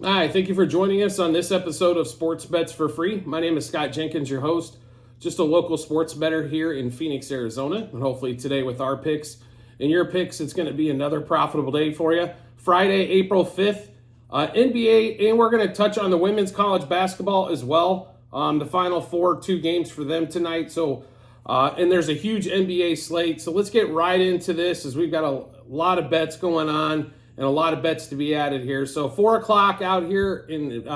Hi, thank you for joining us on this episode of Sports Bets for Free. My name is Scott Jenkins, your host, just a local sports bettor here in Phoenix, Arizona. And hopefully today with our picks and your picks, it's going to be another profitable day for you. Friday, April 5th, NBA, and we're going to touch on the women's college basketball as well. The Final Four, 2 games for them tonight. So, and there's a huge NBA slate. So let's get right into this as we've got a lot of bets going on and a lot of bets to be added here. So 4 o'clock out here in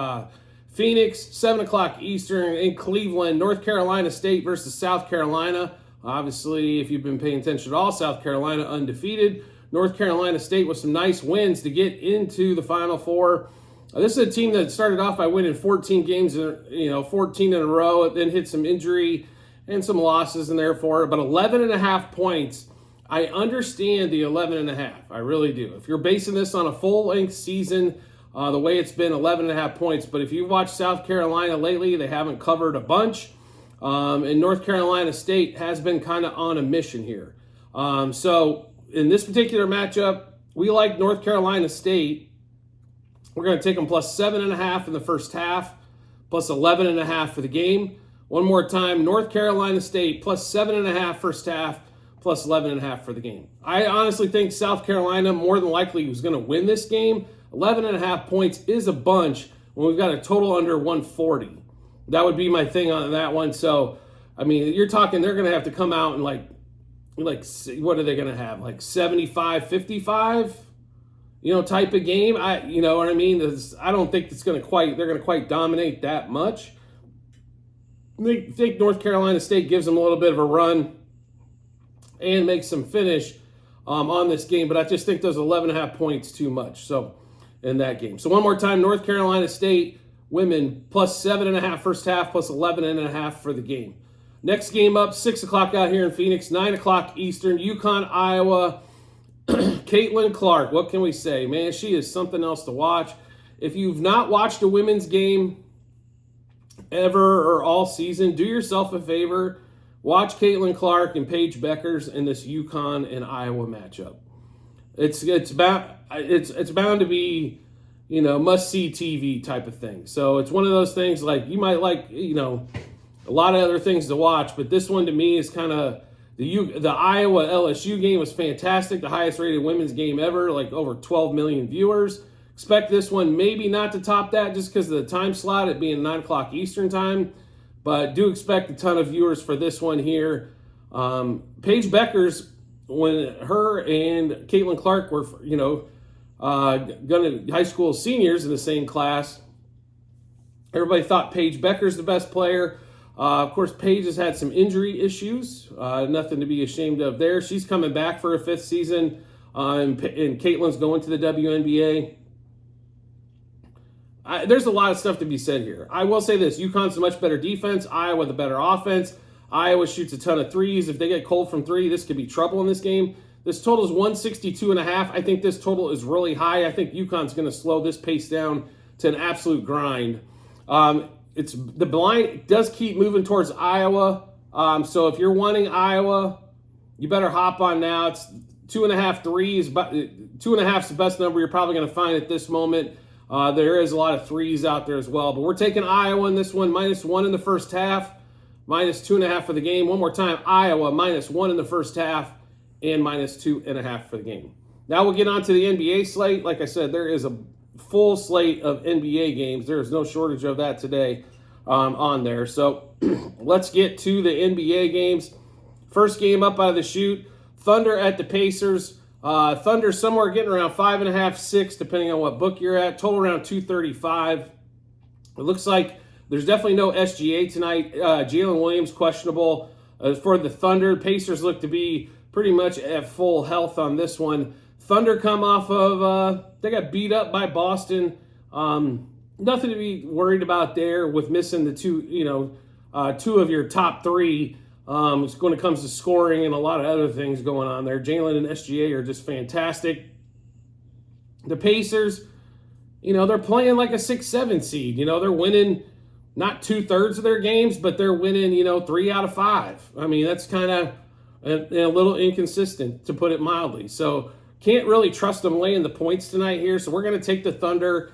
Phoenix, 7 o'clock Eastern in Cleveland, North Carolina State versus South Carolina. Obviously, if you've been paying attention at all, South Carolina undefeated. North Carolina State with some nice wins to get into the Final Four. This is a team that started off by winning 14 games, 14 in a row, then hit some injury and some losses in there for it, but 11.5 points. I understand the 11.5. I really do. If you're basing this on a full-length season, the way it's been, 11.5 points. But if you've watched South Carolina lately, they haven't covered a bunch. And North Carolina State has been kind of on a mission here. So in this particular matchup, we like North Carolina State. We're going to take them plus 7.5 in the first half, plus 11.5 for the game. One more time, North Carolina State plus 7.5 first half, plus 11.5 for the game. I honestly think South Carolina more than likely is going to win this game. 11.5 points is a bunch when we've got a total under 140. That would be my thing on that one. So, I mean, you're talking they're going to have to come out and like what are they going to have? Like 75-55, type of game. You know what I mean? I don't think they're going to quite dominate that much. I think North Carolina State gives them a little bit of a run and make some finish on this game. But I just think those 11.5 points too much. So in that game. So one more time, North Carolina State women plus 7.5 first half, plus 11.5 for the game. Next game up, 6 o'clock out here in Phoenix, 9 o'clock Eastern, UConn, Iowa. Caitlin Clark, what can we say? Man, she is something else to watch. If you've not watched a women's game ever or all season, do yourself a favor. Watch Caitlin Clark and Paige Beckers in this UConn and Iowa matchup. It's bound to be, must-see TV type of thing. So it's one of those things like you might like, a lot of other things to watch, but this one to me is kind of the Iowa LSU game was fantastic, the highest rated women's game ever, like over 12 million viewers. Expect this one maybe not to top that just because of the time slot, it being 9 o'clock Eastern time. But do expect a ton of viewers for this one here. Paige Beckers, when her and Caitlin Clark were, high school seniors in the same class, everybody thought Paige Beckers the best player. Of course, Paige has had some injury issues. Nothing to be ashamed of there. She's coming back for a 5th season, and Caitlin's going to the WNBA. There's a lot of stuff to be said here. I will say this. UConn's a much better defense. Iowa the better offense. Iowa shoots a ton of threes. If they get cold from 3, this could be trouble in this game. This total is 162.5. I think this total is really high. I think UConn's going to slow this pace down to an absolute grind. The blind does keep moving towards Iowa. So if you're wanting Iowa, you better hop on now. It's 2.5 threes. 2.5 is the best number you're probably going to find at this moment. There is a lot of threes out there as well, but we're taking Iowa in this one, -1 in the first half, -2.5 for the game. One more time, Iowa -1 in the first half and -2.5 for the game. Now we'll get on to the NBA slate. Like I said, there is a full slate of NBA games. There is no shortage of that today on there. So let's get to the NBA games. First game up out of the chute, Thunder at the Pacers. Thunder somewhere getting around 5.5, 6, depending on what book you're at. Total around 235. It looks like there's definitely no SGA tonight. Jalen Williams questionable for the Thunder. Pacers look to be pretty much at full health on this one. Thunder come off of, they got beat up by Boston. Nothing to be worried about there with missing the two of your top 3. When it comes to scoring and a lot of other things going on there. Jalen and SGA are just fantastic. The Pacers, they're playing like a 6-7 seed. They're winning not 2/3 of their games, but they're winning, 3 out of 5. I mean, that's kind of a little inconsistent, to put it mildly. So can't really trust them laying the points tonight here. So we're going to take the Thunder.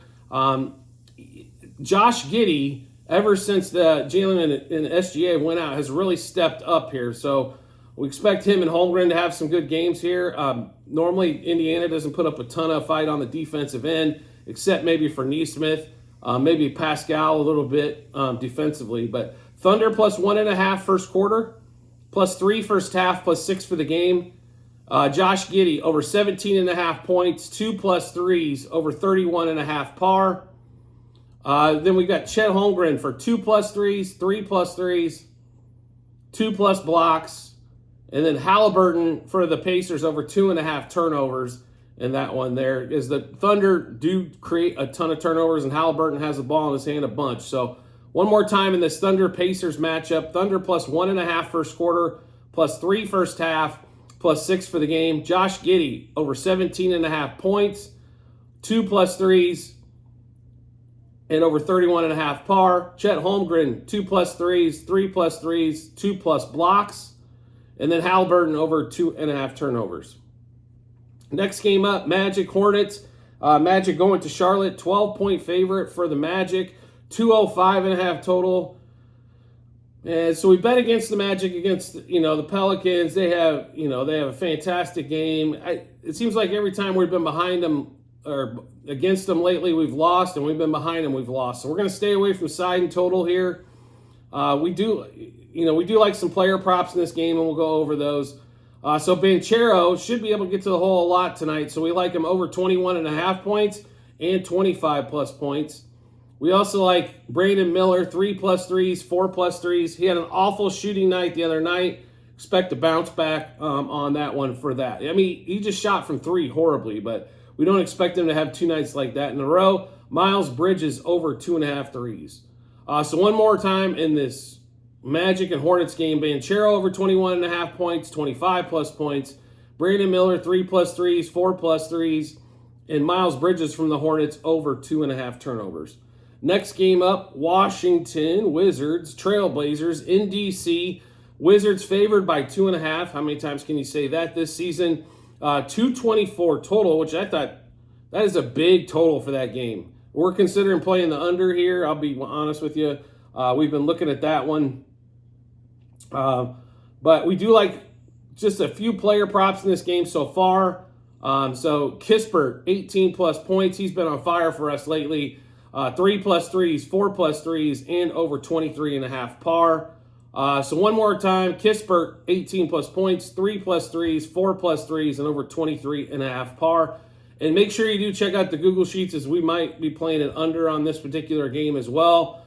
Josh Giddey, ever since the Jalen and SGA went out, has really stepped up here. So we expect him and Holmgren to have some good games here. Normally, Indiana doesn't put up a ton of fight on the defensive end, except maybe for Nesmith, maybe Pascal a little bit defensively. But Thunder plus 1.5 first quarter, plus 3 first half, plus 6 for the game. Josh Giddey over 17.5 points, 2 plus threes, over 31.5 par. Then we got Chet Holmgren for 2 plus threes, 3 plus threes, 2 plus blocks. And then Halliburton for the Pacers over 2.5 turnovers in that one there. Is the Thunder do create a ton of turnovers, and Halliburton has the ball in his hand a bunch. So one more time in this Thunder-Pacers matchup, Thunder plus 1.5 first quarter, plus 3 first half, plus 6 for the game. Josh Giddey over 17.5 points, 2 plus threes, and over 31.5 par. Chet Holmgren, 2 plus threes, 3 plus threes, 2 plus blocks. And then Halliburton over 2.5 turnovers. Next game up, Magic Hornets. Magic going to Charlotte, 12-point favorite for the Magic, 205.5 total. And so we bet against the Magic against the Pelicans. They have a fantastic game. It seems like every time we've been behind them or against them lately, we've lost, and we've been behind them, we've lost. So we're going to stay away from side and total here. We do like some player props in this game, and we'll go over those. So Banchero should be able to get to the hole a lot tonight, so we like him over 21.5 points and 25 plus points. We also like Brandon Miller, 3 plus threes, 4 plus threes. He had an awful shooting night the other night. Expect to bounce back on that one for that. I mean, he just shot from 3 horribly, but we don't expect him to have 2 nights like that in a row. Miles Bridges over 2.5 threes. So one more time in this Magic and Hornets game, Banchero over 21.5 points, 25 plus points. Brandon Miller, 3 plus threes, 4 plus threes. And Miles Bridges from the Hornets over 2.5 turnovers. Next game up, Washington Wizards, Trailblazers in D.C. Wizards favored by 2.5. How many times can you say that this season? 224 total, which I thought that is a big total for that game. We're considering playing the under here. I'll be honest with you. We've been looking at that one. But we do like just a few player props in this game so far. So Kispert, 18 plus points. He's been on fire for us lately. 3 plus threes, 4 plus threes, and over 23.5 par. So one more time, Kispert, 18 plus points, 3 plus threes, 4 plus threes, and over 23.5 par. And make sure you do check out the Google Sheets, as we might be playing an under on this particular game as well.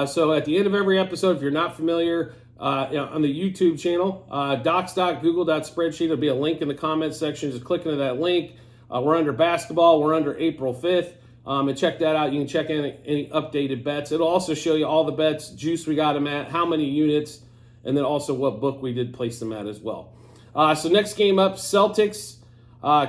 So at the end of every episode, if you're not familiar, on the YouTube channel, docs.google.spreadsheet, there'll be a link in the comments section. Just click into that link. We're under basketball. We're under April 5th. And check that out. You can check in any updated bets. It'll also show you all the bets, juice we got them at, how many units, and then also what book we did place them at as well. So next game up, Celtics,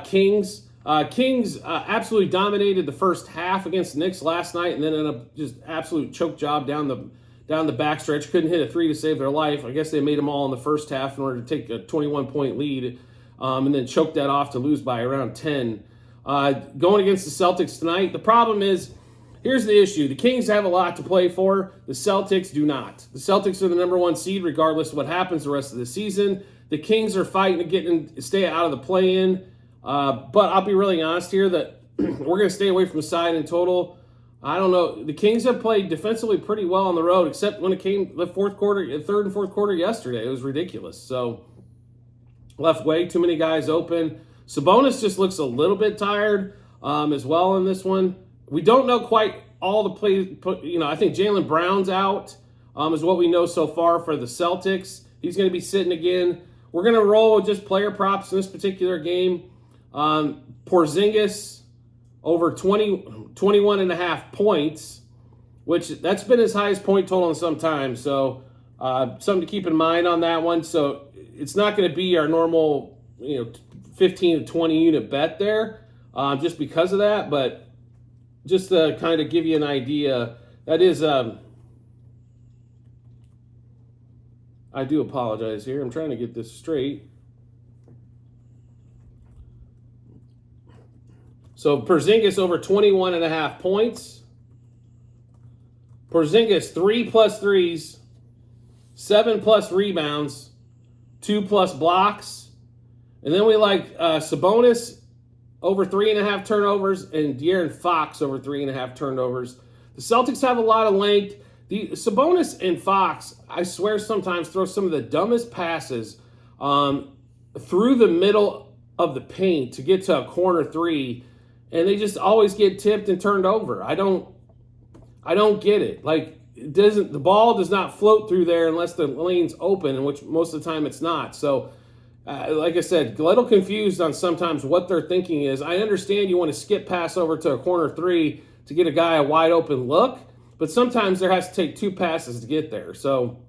Kings. Kings absolutely dominated the first half against the Knicks last night, and then ended up just absolute choke job down the backstretch. Couldn't hit a 3 to save their life. I guess they made them all in the first half in order to take a 21-point lead, and then choked that off to lose by around 10. Going against the Celtics tonight, the problem is, here's the issue. The Kings have a lot to play for. The Celtics do not. The Celtics are the number 1 seed regardless of what happens the rest of the season. The Kings are fighting to stay out of the play-in. But I'll be really honest here that we're going to stay away from side and total. I don't know. The Kings have played defensively pretty well on the road, except when it came the third and fourth quarter yesterday. It was ridiculous. So left way too many guys open. Sabonis just looks a little bit tired as well in this one. We don't know quite all the plays. I think Jaylen Brown's out is what we know so far for the Celtics. He's going to be sitting again. We're going to roll with just player props in this particular game. Porzingis over 21.5 points, which that's been his highest point total in some time. So something to keep in mind on that one. So it's not going to be our normal 15 to 20 unit bet there just because of that. But just to kind of give you an idea, that is I do apologize here. I'm trying to get this straight. So Porzingis over 21.5 points. Porzingis, 3+ threes, 7+ rebounds, 2+ blocks. And then we like Sabonis over 3.5 turnovers and De'Aaron Fox over 3.5 turnovers. The Celtics have a lot of length. The Sabonis and Fox, I swear, sometimes throw some of the dumbest passes through the middle of the paint to get to a corner three, and they just always get tipped and turned over. I don't get it. Like, the ball does not float through there unless the lane's open, and which most of the time it's not. So, like I said, a little confused on sometimes what their thinking is. I understand you want to skip pass over to a corner three to get a guy a wide open look, but sometimes there has to take 2 passes to get there. So,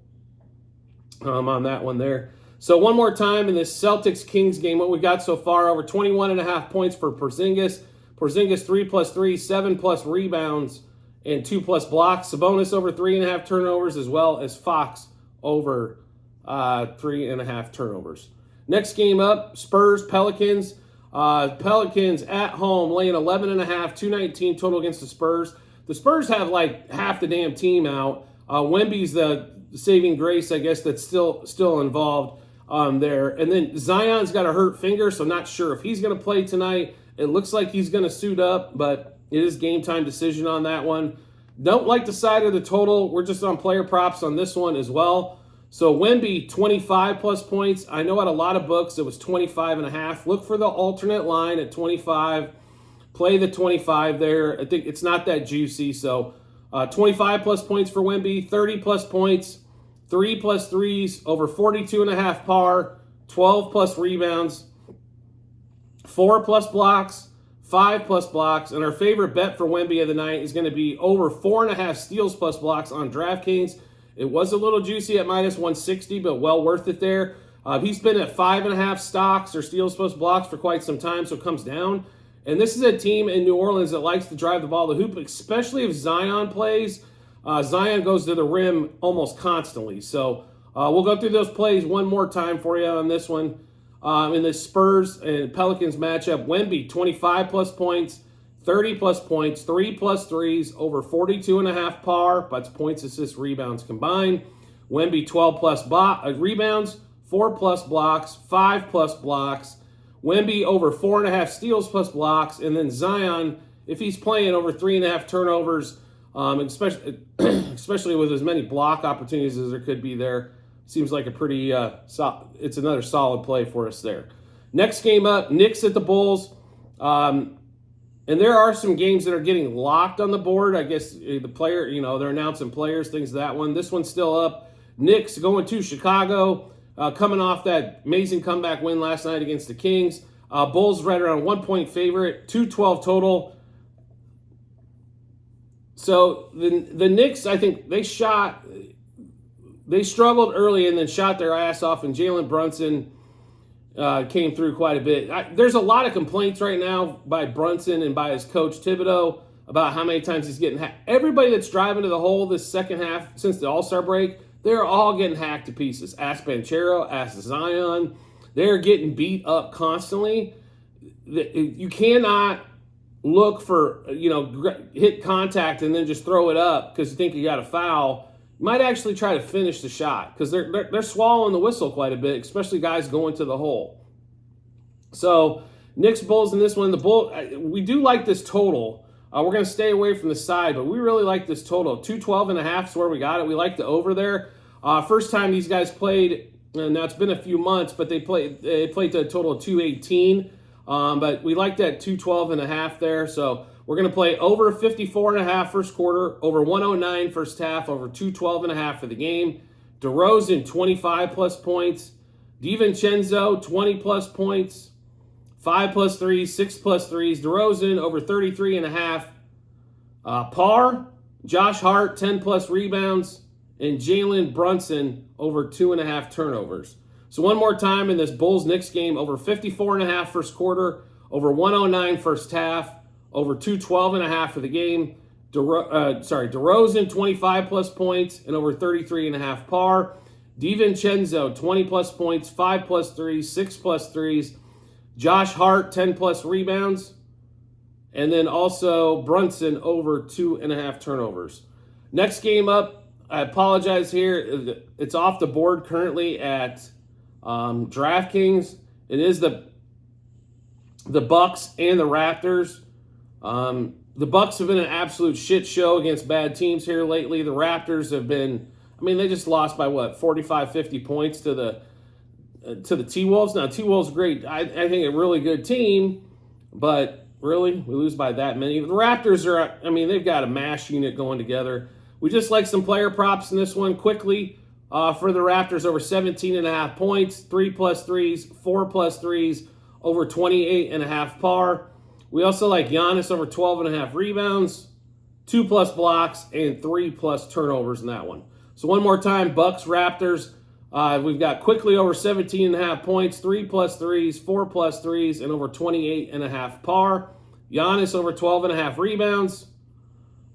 on that one there. So one more time in this Celtics-Kings game, what we got so far, over 21.5 points for Porzingis. Porzingis 3+ threes, 7+ rebounds, and 2+ blocks. Sabonis over 3.5 turnovers, as well as Fox over 3.5 turnovers. Next game up, Spurs, Pelicans. Pelicans at home laying 11.5, 219 total against the Spurs. The Spurs have like half the damn team out. Wemby's the saving grace, I guess, that's still involved there. And then Zion's got a hurt finger, so not sure if he's going to play tonight. It looks like he's going to suit up, but it is game time decision on that one. Don't like the side of the total. We're just on player props on this one as well. So Wemby, 25+ points. I know at a lot of books it was 25.5. Look for the alternate line at 25. Play the 25 there. I think it's not that juicy. So 25+ points for Wemby, 30+ points, 3+ threes, over 42.5 par, 12+ rebounds, 4+ blocks, 5+ blocks. And our favorite bet for Wemby of the night is going to be over 4.5 steals plus blocks on DraftKings. It was a little juicy at -160, but well worth it there. He's been at 5.5 stocks or steals plus blocks for quite some time, so it comes down. And this is a team in New Orleans that likes to drive the ball to the hoop, especially if Zion plays. Zion goes to the rim almost constantly. So we'll go through those plays one more time for you on this one. In the Spurs and Pelicans matchup, Wemby, 25+ points, 30+ points, 3+ threes, over 42.5 par. That's points, assists, rebounds combined. Wemby, 12+ rebounds, 4+ blocks, 5+ blocks. Wemby over 4.5 steals plus blocks. And then Zion, if he's playing, over 3.5 turnovers, especially with as many block opportunities as there could be there. Seems like a pretty, it's another solid play for us there. Next game up, Knicks at the Bulls. And there are some games that are getting locked on the board. I guess the player, they're announcing players, things of that one. This one's still up. Knicks going to Chicago, coming off that amazing comeback win last night against the Kings. Bulls right around 1-point favorite, 212 total. So the Knicks, I think they struggled early and then shot their ass off, and Jalen Brunson came through quite a bit. There's a lot of complaints right now by Brunson and by his coach Thibodeau about how many times he's getting hacked. Everybody that's driving to the hole this second half since the All-Star break, they're all getting hacked to pieces. Ask Banchero, ask Zion. They're getting beat up constantly. You cannot look for, hit contact and then just throw it up because you think you got a foul. You might actually try to finish the shot because they're swallowing the whistle quite a bit, especially guys going to the hole. So Knicks Bulls in this one. We do like this total. We're going to stay away from the side, but we really like this total. 212.5 is where we got it. We like the over there. First time these guys played, now it's been a few months, but they played to a total of 218. But we like that 212.5 there. So we're going to play over 54.5 first quarter, over 109 first half, over 212.5 for the game. DeRozan, 25+ points. DiVincenzo, 20+ points. 5+ threes, 6+ threes. DeRozan, over 33.5. Par, Josh Hart, 10+ rebounds. And Jalen Brunson, over 2.5 turnovers. So one more time in this Bulls-Knicks game, over 54.5 first quarter, over 109 first half, over 212.5 for the game. DeRozan, 25+ points and over 33.5 par. DiVincenzo, 20+ points, 5+ threes, 6+ threes. Josh Hart, 10+ rebounds. And then also Brunson, over 2.5 turnovers. Next game up, I apologize here. It's off the board currently at DraftKings. It is the Bucks and the Raptors. The Bucks have been an absolute shit show against bad teams here lately. The Raptors have been, they just lost by 45, 50 points to the T-Wolves. Now, T-Wolves great. I think a really good team, but really, we lose by that many. The Raptors are, they've got a mash unit going together. We just like some player props in this one quickly for the Raptors over 17.5 points, 3+ threes, 4+ threes, over 28.5 par. We also like Giannis over 12.5 rebounds, 2+ blocks, and 3+ turnovers in that one. So one more time, Bucks, Raptors. We've got quickly over 17.5 points, 3+ threes, 4+ threes, and over 28.5 par. Giannis over 12.5 rebounds.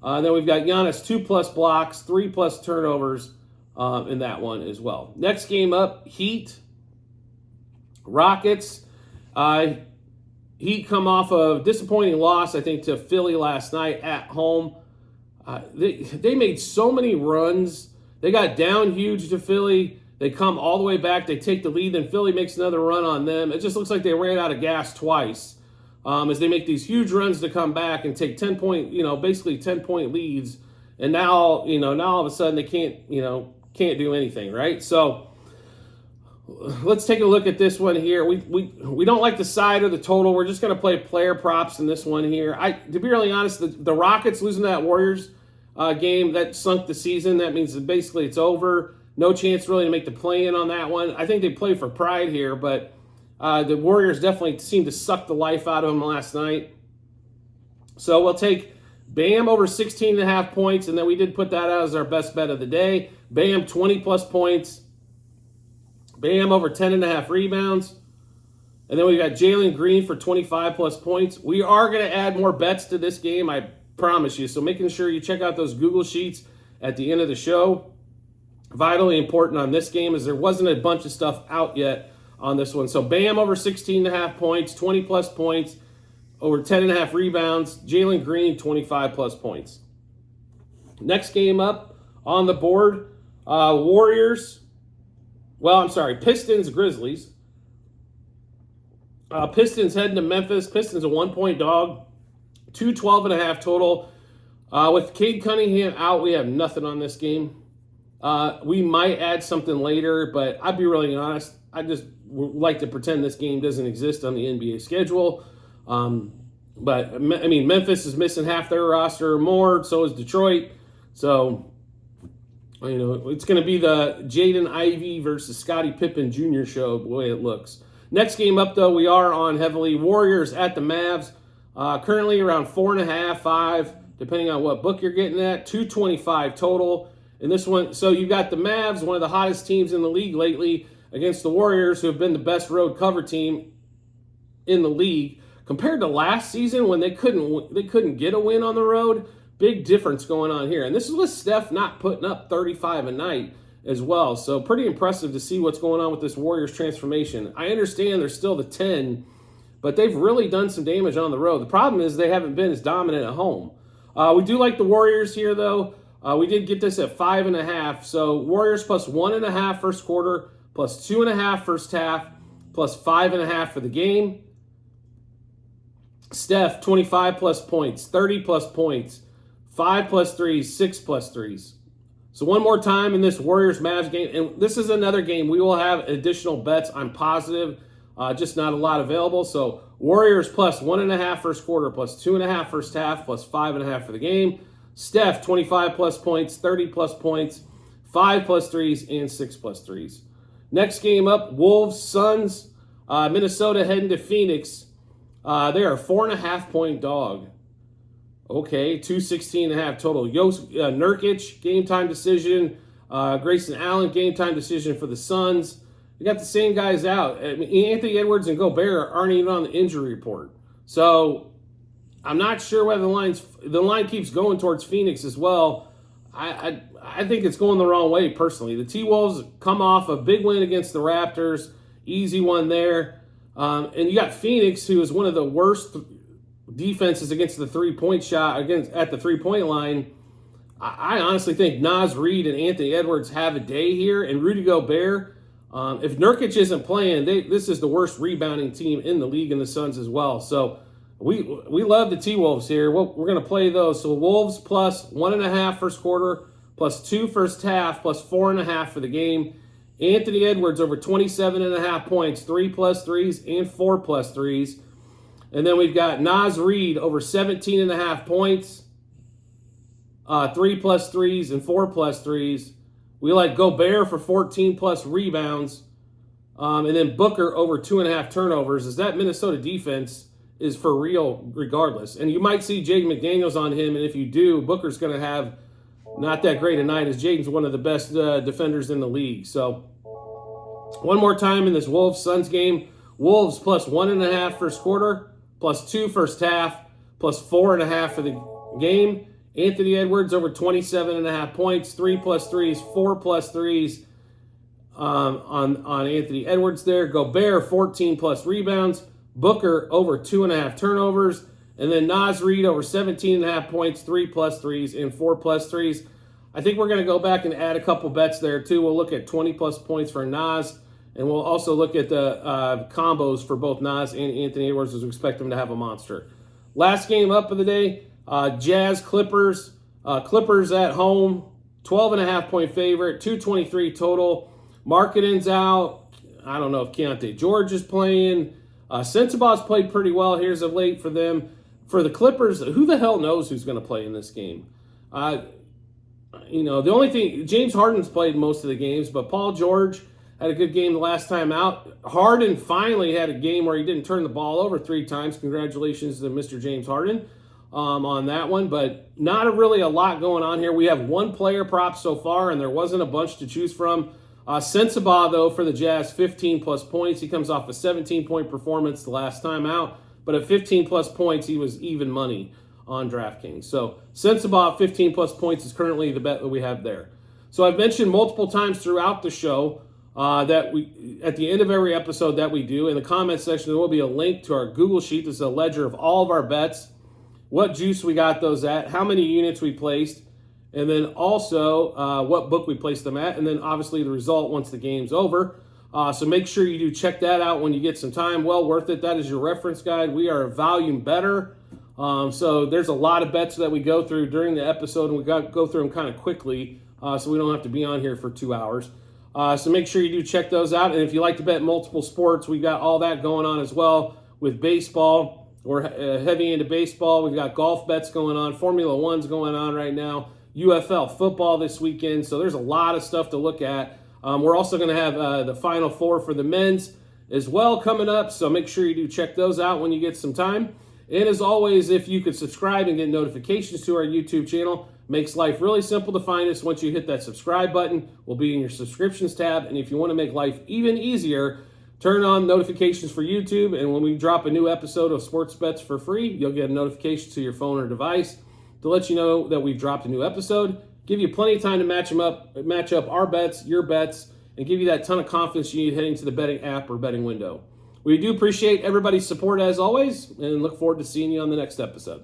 Then we've got Giannis 2+ blocks, 3+ turnovers in that one as well. Next game up, Heat, Rockets. Heat come off a disappointing loss, I think, to Philly last night at home. They made so many runs. They got down huge to Philly. They come all the way back. They take the lead. Then Philly makes another run on them. It just looks like they ran out of gas twice as they make these huge runs to come back and take 10-point leads. And now all of a sudden they can't do anything, right? So let's take a look at this one here. We don't like the side or the total. We're just going to play player props in this one here. To be really honest, the Rockets losing that Warriors game, that sunk the season. That means that basically it's over. No chance really to make the play-in on that one. I think they play for pride here, but the Warriors definitely seemed to suck the life out of them last night. So we'll take Bam over 16.5 points, and then we did put that out as our best bet of the day. Bam 20+ points. Bam over 10.5 rebounds. And then we got Jalen Green for 25+ points. We are going to add more bets to this game, I promise you. So making sure you check out those Google Sheets at the end of the show. Vitally important on this game, as there wasn't a bunch of stuff out yet on this one. So Bam over 16.5 points, 20+ points, over 10.5 rebounds. Jalen Green 25+ points. Next game up on the board, Pistons, Grizzlies. Pistons heading to Memphis. Pistons a 1-point dog, 212.5 total. With Cade Cunningham out, we have nothing on this game. We might add something later, but I'll be really honest. I just like to pretend this game doesn't exist on the NBA schedule. But Memphis is missing half their roster or more. So is Detroit. So, it's going to be the Jaden Ivey versus Scottie Pippen Jr. show, the way it looks. Next game up, though, we are on heavily. Warriors at the Mavs. Currently around 4.5, 5, depending on what book you're getting at. 225 total. In this one, so you've got the Mavs, one of the hottest teams in the league lately, against the Warriors, who have been the best road cover team in the league. Compared to last season when they couldn't get a win on the road, big difference going on here. And this is with Steph not putting up 35 a night as well. So pretty impressive to see what's going on with this Warriors transformation. I understand they're still the 10, but they've really done some damage on the road. The problem is they haven't been as dominant at home. We do like the Warriors here, though. We did get this at 5.5. So Warriors plus 1.5 first quarter, plus 2.5 first half, plus 5.5 for the game. Steph, 25+ points, 30+ points, 5+ threes, 6+ threes. So one more time in this Warriors-Mavs game, and this is another game we will have additional bets, I'm positive, just not a lot available. So Warriors plus 1.5 first quarter, plus 2.5 first half, plus 5.5 for the game. Steph, 25+ points, 30+ points, 5+ threes, and 6+ threes. Next game up, Wolves, Suns, Minnesota heading to Phoenix. They are a 4.5-point dog. Okay, 216.5 total. Nurkic, game time decision. Grayson Allen, game time decision for the Suns. We got the same guys out. Anthony Edwards and Gobert aren't even on the injury report. So I'm not sure whether the line keeps going towards Phoenix as well. I think it's going the wrong way personally. The T-Wolves come off a big win against the Raptors, easy one there. And you got Phoenix, who is one of the worst defenses against the 3-point shot, at the 3-point line. I honestly think Naz Reid and Anthony Edwards have a day here, and Rudy Gobert. If Nurkic isn't playing, this is the worst rebounding team in the league, and the Suns as well. So we love the T-Wolves here. We're going to play those. So Wolves plus 1.5 first quarter, plus 2 first half, plus 4.5 for the game. Anthony Edwards over 27.5 points, 3+ threes and 4+ threes. And then we've got Naz Reid over 17.5 points, 3+ threes and 4+ threes. We like Gobert for 14+ rebounds. And then Booker over 2.5 turnovers, as that Minnesota defense is for real regardless. And you might see Jaden McDaniels on him, and if you do, Booker's going to have not that great a night, as Jaden's one of the best defenders in the league. So one more time in this Wolves-Suns game. Wolves plus 1.5 first quarter, plus 2 first half, plus 4.5 for the game. Anthony Edwards over 27.5 points, 3+ threes, 4+ threes on Anthony Edwards there. Gobert 14+ rebounds. Booker over 2.5 turnovers. And then Naz Reid over 17.5 points, 3+ threes and 4+ threes. I think we're going to go back and add a couple bets there too. We'll look at 20+ points for Naz, and we'll also look at the combos for both Naz and Anthony Edwards, as we expect them to have a monster. Last game up of the day, Jazz Clippers. Clippers at home, 12.5 point favorite, 223 total. Markkanen's out. I don't know if Keontae George is playing. Sensabaugh played pretty well here as of late for them. For the Clippers, who the hell knows who's going to play in this game? The only thing, James Harden's played most of the games, but Paul George had a good game the last time out. Harden finally had a game where he didn't turn the ball over 3 times. Congratulations to Mr. James Harden on that one, but not really a lot going on here. We have one player prop so far, and there wasn't a bunch to choose from. Sensabaugh, though, for the Jazz, 15+ points. He comes off a 17-point performance the last time out, but at 15+ points, he was even money on DraftKings. So Sensabaugh, 15+ points is currently the bet that we have there. So I've mentioned multiple times throughout the show that we, at the end of every episode that we do, in the comment section, there will be a link to our Google Sheet. This is a ledger of all of our bets, what juice we got those at, how many units we placed, and then also what book we placed them at, and then obviously the result once the game's over. So make sure you do check that out when you get some time. Well worth it. That is your reference guide. We are a volume better. So there's a lot of bets that we go through during the episode, and we go through them kind of quickly so we don't have to be on here for 2 hours. So make sure you do check those out. And if you like to bet multiple sports, we got all that going on as well with baseball. We're heavy into baseball. We've got golf bets going on. Formula One's going on right now. UFL football this weekend. So there's a lot of stuff to look at. We're also going to have the Final Four for the men's as well coming up. So make sure you do check those out when you get some time. And as always, if you could subscribe and get notifications to our YouTube channel, makes life really simple to find us. Once you hit that subscribe button, we'll be in your subscriptions tab. And if you want to make life even easier, turn on notifications for YouTube, and when we drop a new episode of Sports Bets for free, you'll get a notification to your phone or device to let you know that we've dropped a new episode. Give you plenty of time to match up our bets, your bets, and give you that ton of confidence you need heading to the betting app or betting window. We do appreciate everybody's support as always, and look forward to seeing you on the next episode.